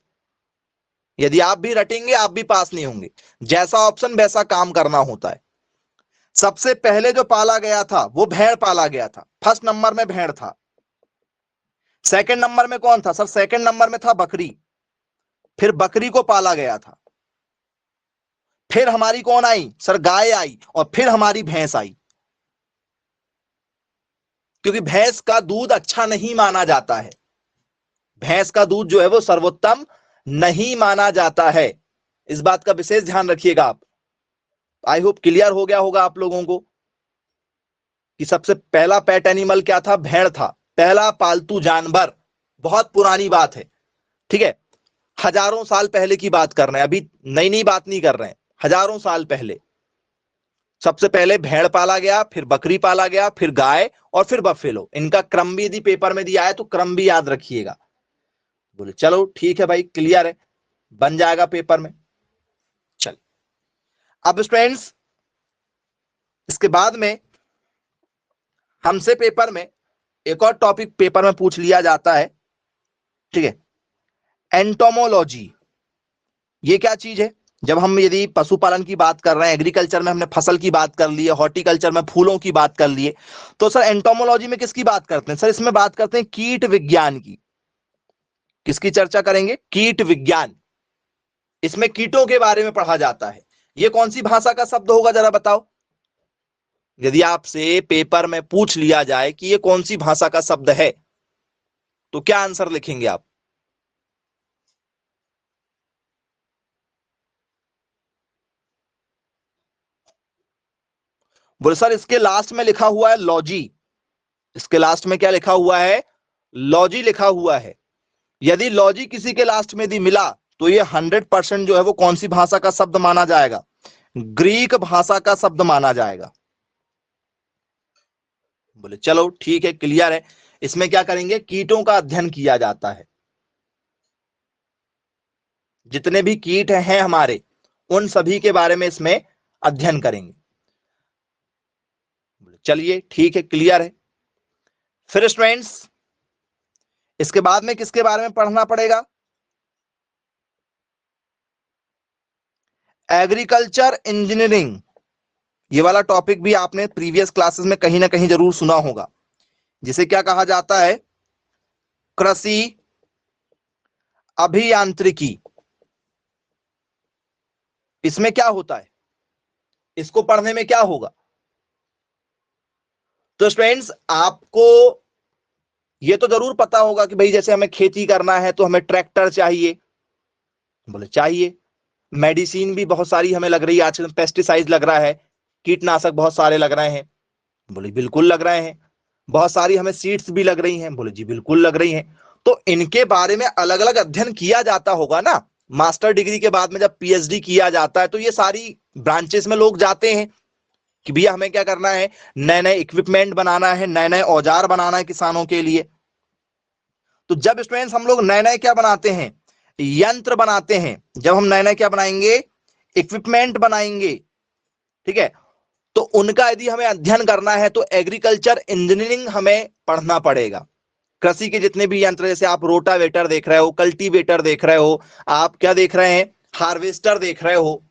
Speaker 1: यदि आप भी रटेंगे आप भी पास नहीं होंगे, जैसा ऑप्शन वैसा काम करना होता है। सबसे पहले जो पाला गया था वो भेड़ पाला गया था, फर्स्ट नंबर में भेड़ था। सेकंड नंबर में कौन था सर? सेकंड नंबर में था बकरी, फिर बकरी को पाला गया था। फिर हमारी कौन आई सर? गाय आई, और फिर हमारी भैंस आई। क्योंकि भैंस का दूध अच्छा नहीं माना जाता है, भैंस का दूध जो है वो सर्वोत्तम नहीं माना जाता है। इस बात का विशेष ध्यान रखिएगा आप। आई होप क्लियर हो गया होगा आप लोगों को कि सबसे पहला पेट एनिमल क्या था? भेड़ था, पहला पालतू जानवर। बहुत पुरानी बात है, ठीक है, हजारों साल पहले की बात कर रहे हैं, अभी नई नई बात नहीं कर रहे हैं, हजारों साल पहले। सबसे पहले भेड़ पाला गया, फिर बकरी पाला गया, फिर गाय और फिर बफेलो। इनका क्रम भी यदि पेपर में दिया है तो क्रम भी याद रखिएगा। बोले चलो ठीक है भाई, क्लियर है, बन जाएगा पेपर में। चल अब स्टूडेंट्स इसके बाद में हमसे पेपर में एक और टॉपिक पेपर में पूछ लिया जाता है, ठीक है, एंटोमोलॉजी। ये क्या चीज है? जब हम यदि पशुपालन की बात कर रहे हैं, एग्रीकल्चर में हमने फसल की बात कर ली है, हॉर्टिकल्चर में फूलों की बात कर ली है, तो सर एंटोमोलॉजी में किसकी बात करते हैं? सर इसमें बात करते हैं कीट विज्ञान की। किसकी चर्चा करेंगे? कीट विज्ञान। इसमें कीटों के बारे में पढ़ा जाता है। ये कौन सी भाषा का शब्द होगा जरा बताओ? यदि आपसे पेपर में पूछ लिया जाए कि ये कौन सी भाषा का शब्द है, तो क्या आंसर लिखेंगे आप? बोले सर इसके लास्ट में लिखा हुआ है लॉजी। इसके लास्ट में क्या लिखा हुआ है? लॉजी लिखा हुआ है। यदि लॉजी किसी के लास्ट में यदि मिला तो ये 100% जो है वो कौन सी भाषा का शब्द माना जाएगा? ग्रीक भाषा का शब्द माना जाएगा। बोले चलो ठीक है, क्लियर है। इसमें क्या करेंगे? कीटों का अध्ययन किया जाता है। जितने भी कीट हैं हमारे, उन सभी के बारे में इसमें अध्ययन करेंगे। चलिए ठीक है, क्लियर है। फिर स्टूडेंट्स इसके बाद में किसके बारे में पढ़ना पड़ेगा? Agriculture engineering. ये वाला टॉपिक भी आपने प्रीवियस क्लासेस में कहीं ना कहीं जरूर सुना होगा, जिसे क्या कहा जाता है? कृषि अभियांत्रिकी। इसमें क्या होता है? इसको पढ़ने में क्या होगा? तो स्टूडेंट्स आपको ये तो जरूर पता होगा कि भाई जैसे हमें खेती करना है तो हमें ट्रैक्टर चाहिए। बोले चाहिए। मेडिसिन भी बहुत सारी हमें लग रही है, आजकल पेस्टिसाइड लग रहा है, कीटनाशक बहुत सारे लग रहे हैं। बोले बिल्कुल लग रहे हैं। बहुत सारी हमें सीड्स भी लग रही हैं। बोले जी बिल्कुल लग रही हैं। तो इनके बारे में अलग अलग अध्ययन किया जाता होगा ना। मास्टर डिग्री के बाद में जब पीएचडी किया जाता है तो ये सारी ब्रांचेस में लोग जाते हैं कि भैया हमें क्या करना है, नए नए इक्विपमेंट बनाना है, नए नए औजार बनाना है किसानों के लिए। तो जब स्टूडेंट्स हम लोग नए नए क्या बनाते हैं? यंत्र बनाते हैं। जब हम नए नए क्या बनाएंगे? इक्विपमेंट बनाएंगे, ठीक है। तो उनका यदि हमें अध्ययन करना है तो एग्रीकल्चर इंजीनियरिंग हमें पढ़ना पड़ेगा। कृषि के जितने भी यंत्र, जैसे आप रोटावेटर देख रहे हो, कल्टीवेटर देख रहे हो, आप क्या देख रहे हैं? हार्वेस्टर देख रहे हो,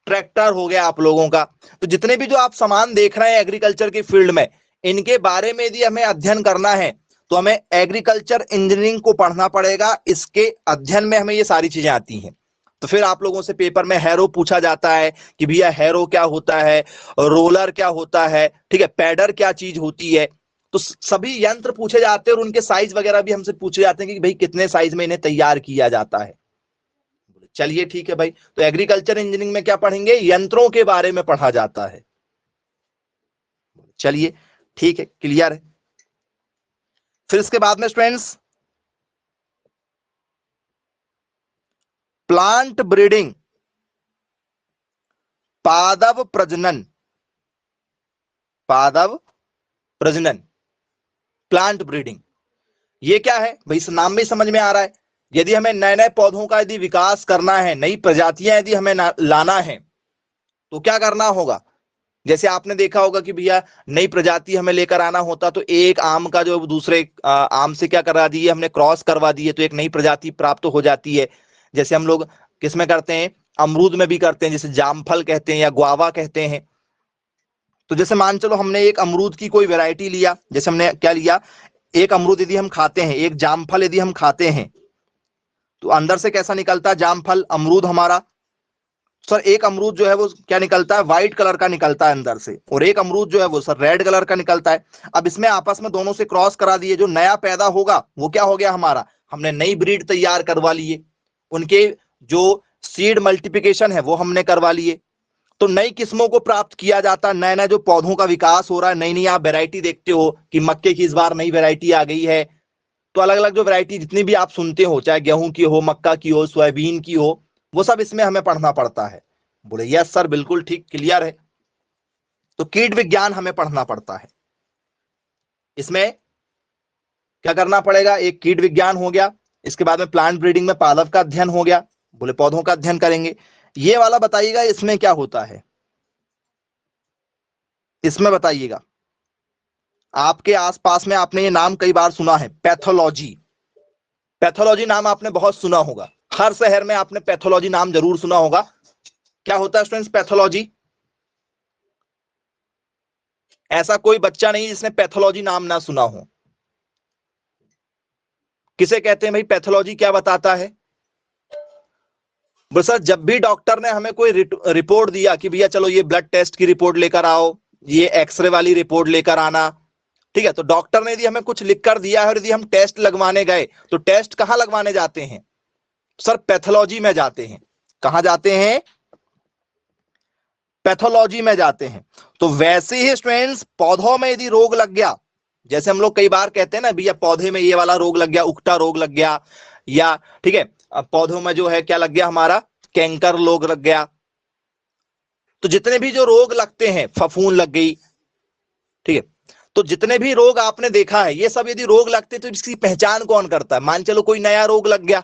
Speaker 1: ट्रैक्टर हो गया आप लोगों का। तो जितने भी जो आप सामान देख रहे हैं एग्रीकल्चर की फील्ड में, इनके बारे में यदि हमें अध्ययन करना है तो हमें एग्रीकल्चर इंजीनियरिंग को पढ़ना पड़ेगा। इसके अध्ययन में हमें ये सारी चीजें आती हैं। तो फिर आप लोगों से पेपर में हैरो पूछा जाता है कि भैया हैरो क्या होता है, रोलर क्या होता है, ठीक है, पैडर क्या चीज होती है। तो सभी यंत्र पूछे जाते हैं और उनके साइज वगैरह भी हमसे पूछे जाते हैं कि भाई कितने साइज में इन्हें तैयार किया जाता है। चलिए ठीक है भाई। तो एग्रीकल्चर इंजीनियरिंग में क्या पढ़ेंगे? यंत्रों के बारे में पढ़ा जाता है। चलिए ठीक है, क्लियर है। फिर इसके बाद में स्टूडेंट्स प्लांट ब्रीडिंग, पादव प्रजनन। पादव प्रजनन, प्लांट ब्रीडिंग, ये क्या है भाई? इस नाम में समझ में आ रहा है। यदि हमें नए नए पौधों का यदि विकास करना है, नई प्रजातियां यदि हमें लाना है, तो क्या करना होगा? जैसे आपने देखा होगा कि भैया नई प्रजाति हमें लेकर आना होता तो एक आम का जो दूसरे आम से क्या करा दिए हमने, क्रॉस करवा दिए, तो एक नई प्रजाति प्राप्त हो जाती है। जैसे हम लोग किसमें करते हैं? अमरूद में भी करते हैं, जैसे जामफल कहते हैं या गुआवा कहते हैं। तो जैसे मान चलो हमने एक अमरूद की कोई वैरायटी लिया, जैसे हमने क्या लिया, एक अमरूद यदि हम खाते हैं, एक जामफल यदि हम खाते हैं, तो अंदर से कैसा निकलता है जामफल, अमरूद हमारा। सर एक अमरूद जो है वो क्या निकलता है? व्हाइट कलर का निकलता है अंदर से, और एक अमरूद जो है वो सर रेड कलर का निकलता है। अब इसमें आपस में दोनों से क्रॉस करा दिए, जो नया पैदा होगा वो क्या हो गया हमारा? हमने नई ब्रीड तैयार करवा लिए। उनके जो सीड मल्टीप्लिकेशन है वो हमने करवा लिए। तो नई किस्मों को प्राप्त किया जाता है। नए नए जो पौधों का विकास हो रहा है, नई नई आप वैरायटी देखते हो कि मक्के की इस बार नई वैरायटी आ गई है। तो अलग अलग जो वैरायटी जितनी भी आप सुनते हो, चाहे गेहूं की हो, मक्का की हो, सोयाबीन की हो, वो सब इसमें हमें पढ़ना पड़ता है। बोले यस सर, बिल्कुल ठीक, क्लियर है। तो कीट विज्ञान हमें पढ़ना पड़ता है। इसमें क्या करना पड़ेगा, एक कीट विज्ञान हो गया, इसके बाद में प्लांट ब्रीडिंग में पादप का अध्ययन हो गया, बोले पौधों का अध्ययन करेंगे। ये वाला बताइएगा इसमें क्या होता है, इसमें बताइएगा। आपके आसपास में आपने ये नाम कई बार सुना है, पैथोलॉजी। पैथोलॉजी नाम आपने बहुत सुना होगा, हर शहर में आपने पैथोलॉजी नाम जरूर सुना होगा। क्या होता है स्टूडेंट्स पैथोलॉजी? ऐसा कोई बच्चा नहीं जिसने पैथोलॉजी नाम ना सुना हो। किसे कहते हैं भाई पैथोलॉजी, क्या बताता है? बस सर, जब भी डॉक्टर ने हमें कोई रिपोर्ट दिया कि भैया चलो ये ब्लड टेस्ट की रिपोर्ट लेकर आओ, ये एक्सरे वाली रिपोर्ट लेकर आना, ठीक है, तो डॉक्टर ने यदि हमें कुछ लिख कर दिया है और यदि हम टेस्ट लगवाने गए तो टेस्ट कहां लगवाने जाते हैं सर? पैथोलॉजी में जाते हैं। कहां जाते हैं? पैथोलॉजी में जाते हैं। तो वैसे ही स्टूडेंट्स पौधों में यदि रोग लग गया, जैसे हम लोग कई बार कहते हैं ना भैया पौधे में ये वाला रोग लग गया, उकटा रोग लग गया, या ठीक है पौधों में जो है क्या लग गया हमारा, कैंकर रोग लग गया। तो जितने भी जो रोग लगते हैं, फफूंद लग गई, ठीक है, तो जितने भी रोग आपने देखा है ये सब यदि रोग लगते तो इसकी पहचान कौन करता है? मान चलो कोई नया रोग लग गया,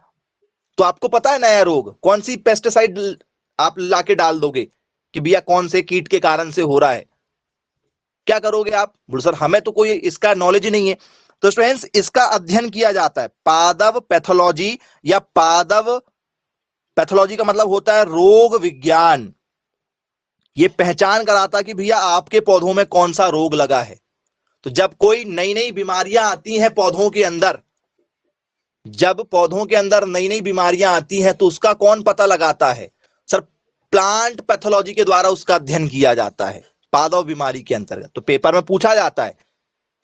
Speaker 1: तो आपको पता है नया रोग कौन सी पेस्टिसाइड आप लाके डाल दोगे कि भैया कौन से कीट के कारण से हो रहा है, क्या करोगे आप? बोलो सर हमें तो कोई इसका नॉलेज ही नहीं है। तो स्टूडेंट्स इसका अध्ययन किया जाता है पादव पैथोलॉजी, या पादव पैथोलॉजी का मतलब होता है रोग विज्ञान। ये पहचान कराता कि भैया आपके पौधों में कौन सा रोग लगा है। तो जब कोई नई नई बीमारियां आती हैं पौधों के अंदर, जब पौधों के अंदर नई नई बीमारियां आती हैं तो उसका कौन पता लगाता है सर? प्लांट पैथोलॉजी के द्वारा उसका अध्ययन किया जाता है पादव बीमारी के अंतर्गत। तो पेपर में पूछा जाता है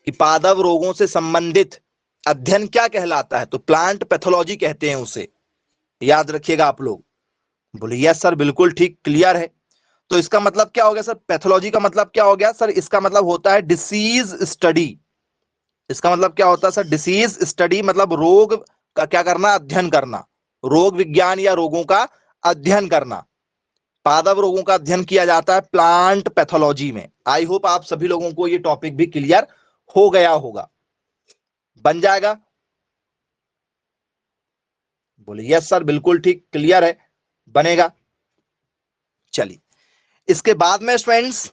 Speaker 1: कि पादव रोगों से संबंधित अध्ययन क्या कहलाता है, तो प्लांट पैथोलॉजी कहते हैं उसे, याद रखिएगा आप लोग। बोले यस सर बिल्कुल ठीक, क्लियर है। तो इसका मतलब क्या हो गया सर? पैथोलॉजी का मतलब क्या हो गया सर? इसका मतलब होता है डिसीज स्टडी। इसका मतलब क्या होता है सर? डिसीज स्टडी, मतलब रोग का क्या करना, अध्ययन करना, रोग विज्ञान या रोगों का अध्ययन करना। पादप रोगों का अध्ययन किया जाता है प्लांट पैथोलॉजी में। आई होप आप सभी लोगों को ये टॉपिक भी क्लियर हो गया होगा। बन जाएगा? बोले यस सर बिल्कुल ठीक, क्लियर है, बनेगा। चलिए इसके बाद में स्टूडेंट्स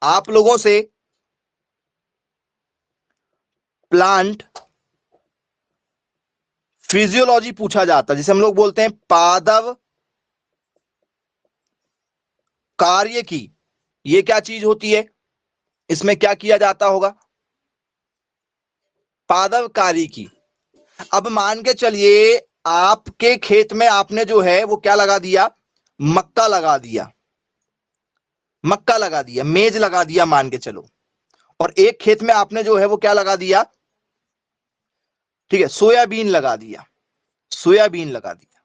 Speaker 1: आप लोगों से प्लांट फिजियोलॉजी पूछा जाता है, जिसे हम लोग बोलते हैं पादव कार्य की। ये क्या चीज होती है? इसमें क्या किया जाता होगा? पादव कार्य की। अब मान के चलिए आपके खेत में आपने जो है वो क्या लगा दिया, मक्का लगा दिया, मक्का लगा दिया, मेज लगा दिया मान के चलो। और एक खेत में आपने जो है वो क्या लगा दिया, ठीक है, सोयाबीन लगा दिया, सोयाबीन लगा दिया,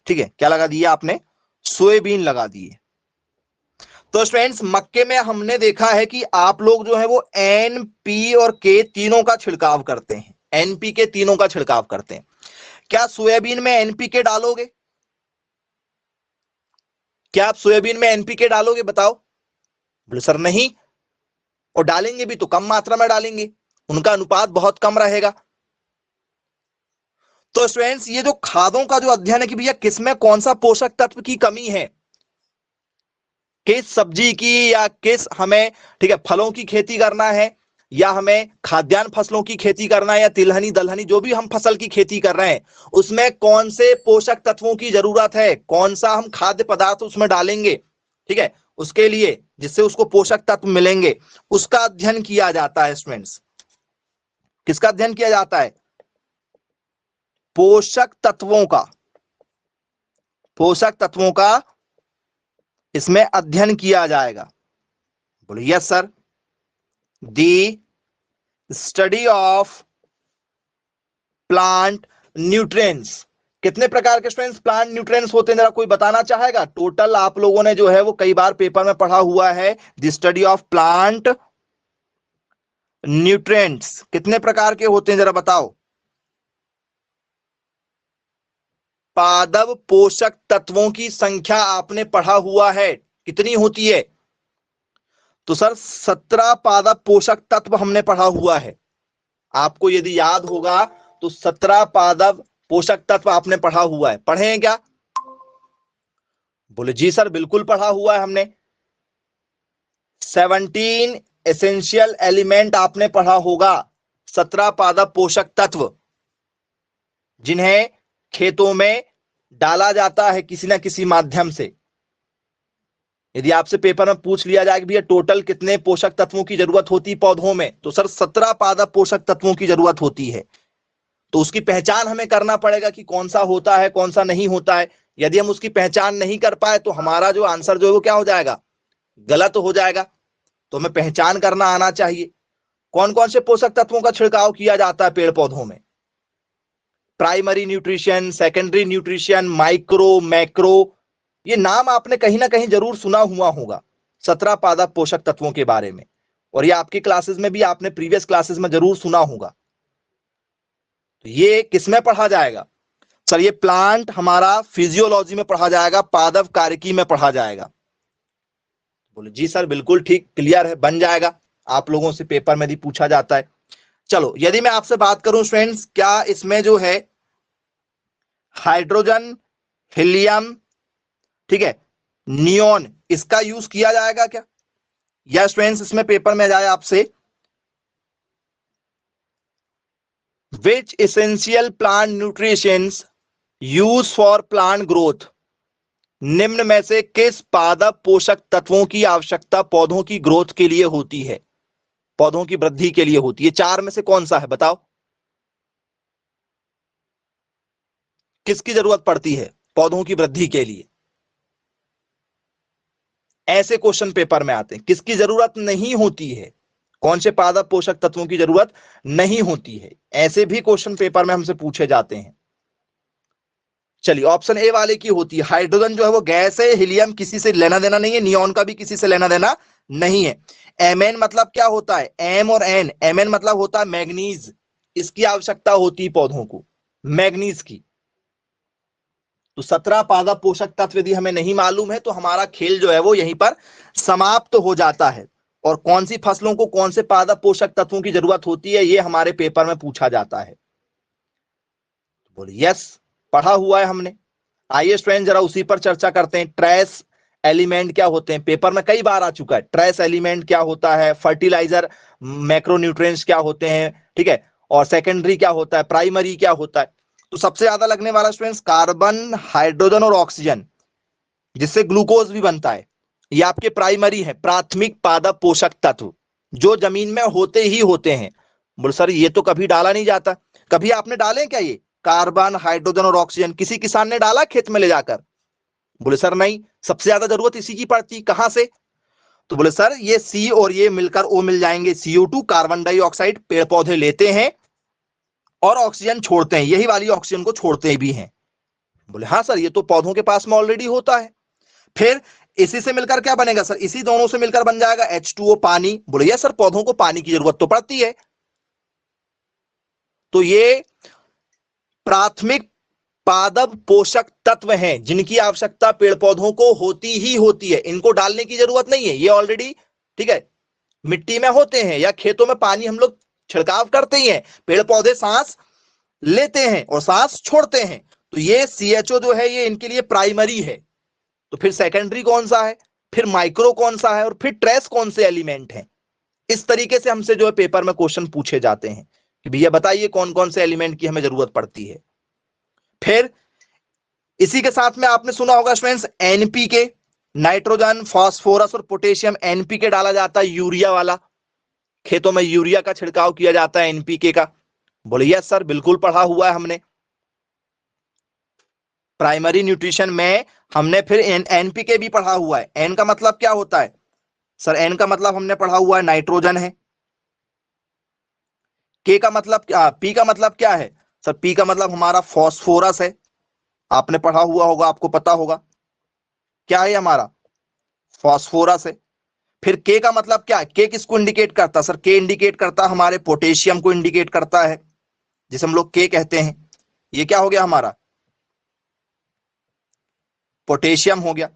Speaker 1: ठीक है, क्या लगा दिया आपने? सोयाबीन लगा दिए। तो स्टूडेंट्स मक्के में हमने देखा है कि आप लोग जो है वो एन पी और के तीनों का छिड़काव करते हैं, एनपी के तीनों का छिड़काव करते हैं। क्या सोयाबीन में एनपीके डालोगे? क्या आप सोयाबीन में एनपीके डालोगे बताओ? बोले सर नहीं, और डालेंगे भी तो कम मात्रा में डालेंगे, उनका अनुपात बहुत कम रहेगा। तो स्टूडेंट्स ये जो खादों का जो अध्ययन है कि भैया किसमें कौन सा पोषक तत्व की कमी है, किस सब्जी की या किस हमें, ठीक है, फलों की खेती करना है, या हमें खाद्यान्न फसलों की खेती करना है, या तिलहनी दलहनी जो भी हम फसल की खेती कर रहे हैं उसमें कौन से पोषक तत्वों की जरूरत है, कौन सा हम खाद्य पदार्थ उसमें डालेंगे, ठीक है, उसके लिए जिससे उसको पोषक तत्व मिलेंगे, उसका अध्ययन किया जाता है स्टूडेंट्स। किसका अध्ययन किया जाता है? पोषक तत्वों का, पोषक तत्वों का इसमें अध्ययन किया जाएगा। बोलिए yes sir. The study of plant nutrients. कितने प्रकार के स्टूडेंट्स प्लांट न्यूट्रिएंट्स होते हैं, जरा कोई बताना चाहेगा? टोटल आप लोगों ने जो है वो कई बार पेपर में पढ़ा हुआ है, the study of plant nutrients कितने प्रकार के होते हैं जरा बताओ? पादप पोषक तत्वों की संख्या आपने पढ़ा हुआ है, कितनी होती है? तो सर 17 पादप पोषक तत्व हमने पढ़ा हुआ है। आपको यदि याद होगा तो 17 पादप पोषक तत्व आपने पढ़ा हुआ है। पढ़े हैं क्या? बोले जी सर बिल्कुल पढ़ा हुआ है हमने। 17 एसेंशियल एलिमेंट आपने पढ़ा होगा। 17 पादप पोषक तत्व जिन्हें खेतों में डाला जाता है किसी ना किसी माध्यम से। यदि आपसे पेपर में पूछ लिया जाए कि भैया टोटल कितने पोषक तत्वों की जरूरत होती है पौधों में, तो सर 17 पादप पोषक तत्वों की जरूरत होती है। तो उसकी पहचान हमें करना पड़ेगा कि कौन सा होता है कौन सा नहीं होता है। यदि हम उसकी पहचान नहीं कर पाए तो हमारा जो आंसर जो है वो क्या हो जाएगा, गलत हो जाएगा। तो हमें पहचान करना आना चाहिए। कौन कौन से पोषक तत्वों का छिड़काव किया जाता है पेड़ पौधों में? Primary nutrition, secondary nutrition, micro, macro, ये नाम आपने कहीं ना कहीं जरूर सुना हुआ होगा 17 पादप पोषक तत्वों के बारे में, और ये आपकी क्लासेस में भी आपने प्रीवियस क्लासेस में जरूर सुना होगा। तो ये किसमें पढ़ा जाएगा सर? ये प्लांट हमारा फिजियोलॉजी में पढ़ा जाएगा, पादप कार्यकी में पढ़ा जाएगा। बोले जी सर बिल्कुल ठीक, क्लियर है, बन जाएगा। आप लोगों से पेपर में भी पूछा जाता है। चलो यदि मैं आपसे बात करूं स्टूडेंट्स, क्या इसमें जो है हाइड्रोजन, हीलियम, ठीक है, नियोन, इसका यूज किया जाएगा क्या? या स्टूडेंट्स इसमें पेपर में जाए आपसे which essential plant nutritions use for plant growth, निम्न में से किस पादप पोषक तत्वों की आवश्यकता पौधों की ग्रोथ के लिए होती है, पौधों की वृद्धि के लिए होती है? चार में से कौन सा है बताओ? किसकी जरूरत पड़ती है पौधों की वृद्धि के लिए? ऐसे क्वेश्चन पेपर में आते हैं। किसकी जरूरत नहीं होती है? कौन से पादप पोषक तत्वों की जरूरत नहीं होती है? ऐसे भी क्वेश्चन पेपर में हमसे पूछे जाते हैं। चलिए ऑप्शन ए वाले की होती है। हाइड्रोजन जो है वो गैस है, हीलियम किसी से लेना देना नहीं है, नियोन का भी किसी से लेना देना नहीं है। एमएन मतलब क्या होता है? एम और एन, एमएन मतलब होता है मैग्नीज, इसकी आवश्यकता होती है पौधों को, मैग्नीज की। तो 17 पादप पोषक तत्व यदि हमें नहीं मालूम है तो हमारा खेल जो है वो यहीं पर समाप्त हो जाता है। और कौन सी फसलों को कौन से पादप पोषक तत्वों की जरूरत होती है ये हमारे पेपर में पूछा जाता है। बोलिए यस, पढ़ा हुआ है हमने। आइए स्टूडेंट जरा उसी पर चर्चा करते हैं। ट्रेस एलिमेंट क्या होते हैं? पेपर में कई बार आ चुका है। ट्रेस एलिमेंट क्या होता है, फर्टिलाइजर, मैक्रोन्यूट्रिएंट्स क्या होते हैं, ठीक है, और सेकेंडरी क्या होता है, प्राइमरी क्या होता है? तो सबसे ज्यादा लगने वाला स्टूडेंट्स कार्बन, हाइड्रोजन और ऑक्सीजन, जिससे ग्लूकोज भी बनता है, ये आपके प्राइमरी है, प्राथमिक पादप पोषक तत्व, जो जमीन में होते ही होते हैं। बोले सर ये तो कभी डाला नहीं जाता। कभी आपने डाले क्या ये कार्बन, हाइड्रोजन और ऑक्सीजन? किसी किसान ने डाला खेत में ले जाकर? बोले सर नहीं, सबसे ज्यादा जरूरत इसी की पड़ती, कहां से? तो बोले सर ये सी और ये मिलकर ओ मिल जाएंगे, CO2, कार्बन डाइऑक्साइड पेड़ पौधे लेते हैं और ऑक्सीजन छोड़ते हैं, यही वाली ऑक्सीजन को छोड़ते भी हैं। बोले हाँ सर ये तो पौधों के पास में ऑलरेडी होता है। फिर इसी से मिलकर क्या बनेगा सर? इसी दोनों से मिलकर बन जाएगा H2O, पानी। बोले यस सर, पौधों को पानी की जरूरत तो पड़ती है। तो ये प्राथमिक पादप पोषक तत्व हैं जिनकी आवश्यकता पेड़ पौधों को होती ही होती है, इनको डालने की जरूरत नहीं है, ये ऑलरेडी, ठीक है, मिट्टी में होते हैं या खेतों में पानी हम लोग छिड़काव करते ही हैं, पेड़ पौधे सांस लेते हैं और सांस छोड़ते हैं। तो ये CHO जो है ये इनके लिए प्राइमरी है। तो फिर सेकेंडरी कौन सा है, फिर माइक्रो कौन सा है, और फिर ट्रेस कौन से एलिमेंट है? इस तरीके से हमसे जो है पेपर में क्वेश्चन पूछे जाते हैं कि भैया बताइए कौन कौन से एलिमेंट की हमें जरूरत पड़ती है। फिर इसी के साथ में आपने सुना होगा स्टूडेंट्स NPK, नाइट्रोजन, फास्फोरस और पोटेशियम। NPK डाला जाता है यूरिया वाला, खेतों में यूरिया का छिड़काव किया जाता है NPK का। बोले यस सर बिल्कुल पढ़ा हुआ है हमने। प्राइमरी न्यूट्रिशन में हमने फिर NPK भी पढ़ा हुआ है। N का मतलब क्या होता है सर? N का मतलब हमने पढ़ा हुआ है नाइट्रोजन है। K का मतलब क्या, P का मतलब क्या है सर? P का मतलब हमारा फास्फोरस है, आपने पढ़ा हुआ होगा, आपको पता होगा क्या है हमारा, फास्फोरस है। फिर K का मतलब क्या है? K किसको इंडिकेट करता है सर? K इंडिकेट करता है हमारे पोटेशियम को इंडिकेट करता है, जिसे हम लोग K कहते हैं। ये क्या हो गया हमारा? पोटेशियम हो गया।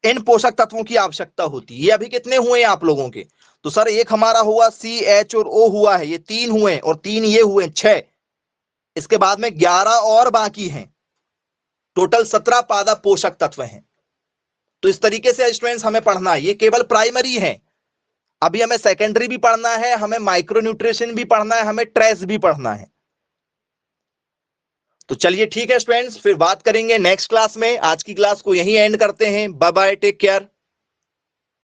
Speaker 1: इन पोषक तत्वों की आवश्यकता होती है। ये अभी कितने हुए हैं आप लोगों के? तो सर एक हमारा हुआ CH और O हुआ है, ये 3 हुए, और 3 ये हुए 6, इसके बाद में 11 और बाकी हैं, टोटल 17 पादप पोषक तत्व हैं। तो इस तरीके से स्टूडेंट्स हमें पढ़ना है, ये केवल प्राइमरी है। अभी हमें सेकेंडरी भी पढ़ना है, हमें माइक्रोन्यूट्रिशन भी पढ़ना है, हमें ट्रेस भी पढ़ना है। तो चलिए ठीक है स्टूडेंट्स, फिर बात करेंगे नेक्स्ट क्लास में। आज की क्लास को यहीं एंड करते हैं। Bye bye, take care.